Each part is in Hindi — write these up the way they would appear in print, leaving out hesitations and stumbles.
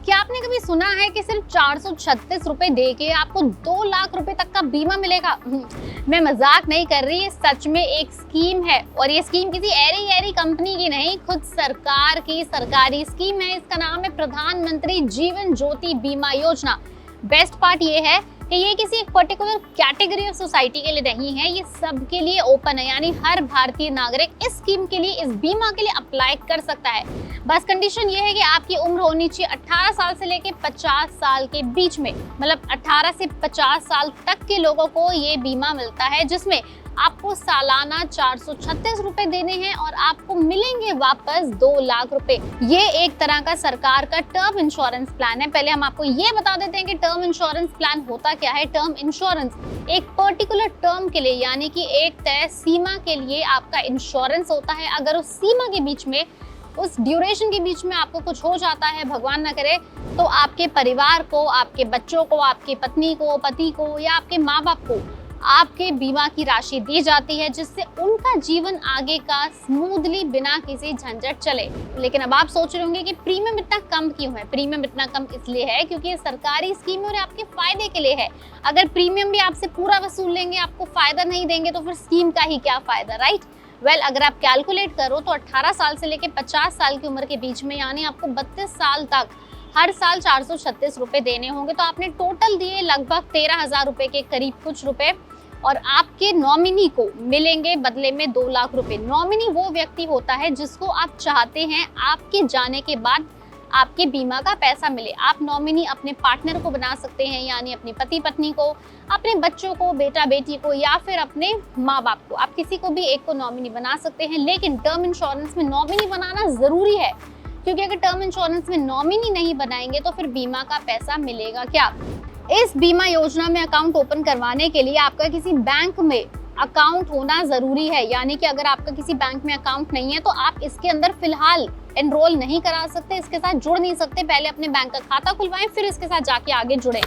क्या आपने कभी सुना है कि सिर्फ 436 रुपए दे के आपको 2 लाख रुपए तक का बीमा मिलेगा? मैं मजाक नहीं कर रही, ये सच में एक स्कीम है और ये स्कीम किसी ऐरी कंपनी की नहीं, खुद सरकार की सरकारी स्कीम है। इसका नाम है प्रधानमंत्री जीवन ज्योति बीमा योजना। बेस्ट पार्ट ये है कि ये किसी एक पर्टिकुलर कैटेगरी ऑफ सोसाइटी के लिए नहीं है, ये सबके लिए ओपन है, यानी हर भारतीय नागरिक इस स्कीम के लिए, इस बीमा के लिए अप्लाई कर सकता है। बस कंडीशन ये है कि आपकी उम्र होनी चाहिए 18 साल से लेके 50 साल के बीच में, मतलब 18 से 50 साल तक के लोगों को ये बीमा मिलता है, जिसमें आपको सालाना 436 रुपए देने हैं और आपको मिलेंगे वापस 2 लाख रुपए। ये एक तरह का सरकार का टर्म इंश्योरेंस प्लान है। पहले हम आपको ये बता देते हैं कि टर्म इंश्योरेंस प्लान होता क्या है। टर्म इंश्योरेंस एक पर्टिकुलर टर्म के लिए, यानी कि एक तय सीमा के लिए आपका इंश्योरेंस होता है। अगर उस सीमा के बीच में, उस ड्यूरेशन के बीच में आपको कुछ हो जाता है, भगवान ना करे, तो आपके परिवार को, आपके बच्चों को, आपकी पत्नी को, पति को या आपके माँ बाप को आपके बीमा की राशि दी जाती है, जिससे उनका जीवन आगे का स्मूथली बिना किसी झंझट चले। लेकिन अब आप सोच रहे होंगे कि प्रीमियम इतना कम क्यों है? प्रीमियम इतना कम इसलिए है क्योंकि ये सरकारी स्कीम है और आपके फायदे के लिए है। अगर प्रीमियम भी आपसे पूरा वसूल लेंगे, आपको फायदा नहीं देंगे, तो फिर स्कीम का ही क्या फायदा, राइट? वेल, अगर आप कैलकुलेट करो तो 18 साल से लेकर 50 साल की उम्र के बीच में, यानी आपको 32 साल तक हर साल 436 रुपए देने होंगे, तो आपने टोटल दिए लगभग 13,000 रुपए के करीब कुछ रुपए, और आपके नॉमिनी को मिलेंगे बदले में 2 लाख रुपए। नॉमिनी वो व्यक्ति होता है जिसको आप चाहते हैं आपके जाने के बाद आपके बीमा का पैसा मिले। आप नॉमिनी अपने पार्टनर को बना सकते हैं, यानी अपने पति पत्नी को, अपने बच्चों को, बेटा बेटी को, या फिर अपने माँ बाप को। आप किसी को भी एक को नॉमिनी बना सकते हैं, लेकिन टर्म इंश्योरेंस में नॉमिनी बनाना जरूरी है, क्योंकि अगर टर्म इंश्योरेंस में नॉमिनी नहीं बनाएंगे तो फिर बीमा का पैसा मिलेगा क्या? इस बीमा योजना में अकाउंट ओपन करवाने के लिए आपका किसी बैंक में अकाउंट होना जरूरी है, यानी कि अगर आपका किसी बैंक में अकाउंट नहीं है तो आप इसके अंदर फिलहाल एनरोल नहीं करा सकते, इसके साथ जुड़ नहीं सकते। पहले अपने बैंक का खाता खुलवाएं, फिर इसके साथ जाके आगे जुड़े।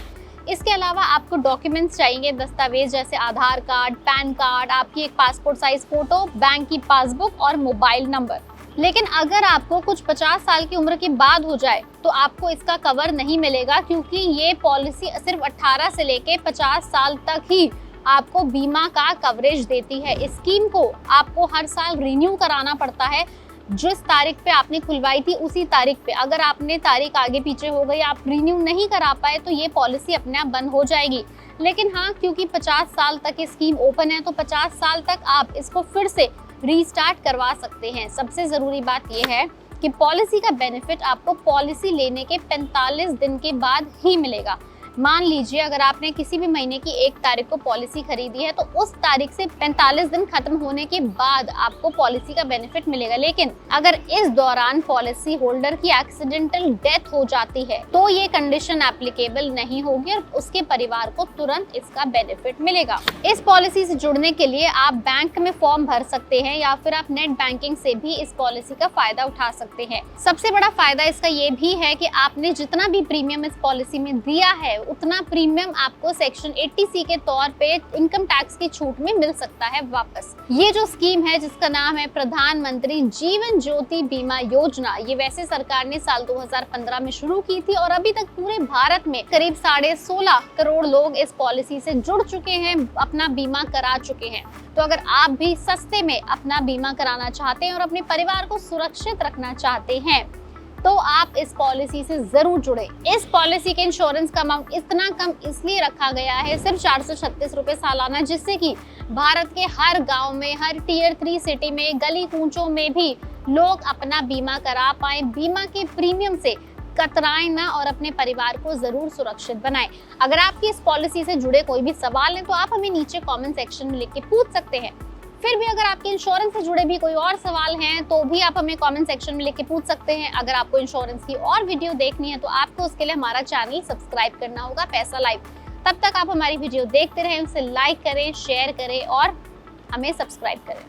इसके अलावा आपको डॉक्यूमेंट्स चाहिए, दस्तावेज जैसे आधार कार्ड, पैन कार्ड, आपकी एक पासपोर्ट साइज फोटो, बैंक की पासबुक और मोबाइल नंबर। लेकिन अगर आपको कुछ 50 साल की उम्र के बाद हो जाए तो आपको इसका कवर नहीं मिलेगा, क्योंकि ये पॉलिसी सिर्फ 18 से लेके 50 साल तक ही आपको बीमा का कवरेज देती है। इस स्कीम को आपको हर साल रिन्यू कराना पड़ता है। जिस तारीख पे आपने खुलवाई थी उसी तारीख पे, अगर आपने तारीख आगे पीछे हो गई, आप रिन्यू नहीं करा पाए, तो ये पॉलिसी अपने आप बंद हो जाएगी। लेकिन हाँ, क्योंकि 50 साल तक ये स्कीम ओपन है, तो 50 साल तक आप इसको फिर से रीस्टार्ट करवा सकते हैं। सबसे जरूरी बात यह है कि पॉलिसी का बेनिफिट आपको पॉलिसी लेने के 45 दिन के बाद ही मिलेगा। मान लीजिए अगर आपने किसी भी महीने की 1 तारीख को पॉलिसी खरीदी है, तो उस तारीख से 45 दिन खत्म होने के बाद आपको पॉलिसी का बेनिफिट मिलेगा। लेकिन अगर इस दौरान पॉलिसी होल्डर की एक्सीडेंटल डेथ हो जाती है तो ये कंडीशन एप्लीकेबल नहीं होगी और उसके परिवार को तुरंत इसका बेनिफिट मिलेगा। इस पॉलिसी से जुड़ने के लिए आप बैंक में फॉर्म भर सकते हैं या फिर आप नेट बैंकिंग से भी इस पॉलिसी का फायदा उठा सकते हैं। सबसे बड़ा फायदा इसका ये भी है कि आपने जितना भी प्रीमियम इस पॉलिसी में दिया है, उतना प्रीमियम आपको सेक्शन 80C के तौर पे इनकम टैक्स की छूट में मिल सकता है वापस। ये जो स्कीम है जिसका नाम है प्रधानमंत्री जीवन ज्योति बीमा योजना, ये वैसे सरकार ने साल 2015 में शुरू की थी और अभी तक पूरे भारत में करीब 16.5 करोड़ लोग इस पॉलिसी से जुड़ चुके हैं, अपना बीमा करा चुके हैं। तो अगर आप भी सस्ते में अपना बीमा कराना चाहते हैं और अपने परिवार को सुरक्षित रखना चाहते हैं, तो आप इस पॉलिसी से जरूर जुड़े। इस पॉलिसी के इंश्योरेंस का अमाउंट इतना कम इसलिए रखा गया है, सिर्फ 436 रुपए सालाना, जिससे कि भारत के हर गांव में, हर टियर 3 सिटी में, गली कूचों में भी लोग अपना बीमा करा पाए, बीमा के प्रीमियम से कतराएं ना और अपने परिवार को जरूर सुरक्षित बनाएं। अगर आपकी इस पॉलिसी से जुड़े कोई भी सवाल है तो आप हमें नीचे कमेंट सेक्शन में लिख के पूछ सकते हैं। फिर भी अगर आपके इंश्योरेंस से जुड़े भी कोई और सवाल हैं तो भी आप हमें कमेंट सेक्शन में लिख के पूछ सकते हैं। अगर आपको इंश्योरेंस की और वीडियो देखनी है तो आपको उसके लिए हमारा चैनल सब्सक्राइब करना होगा, पैसा लाइव। तब तक आप हमारी वीडियो देखते रहें, उसे लाइक करें, शेयर करें और हमें सब्सक्राइब करें।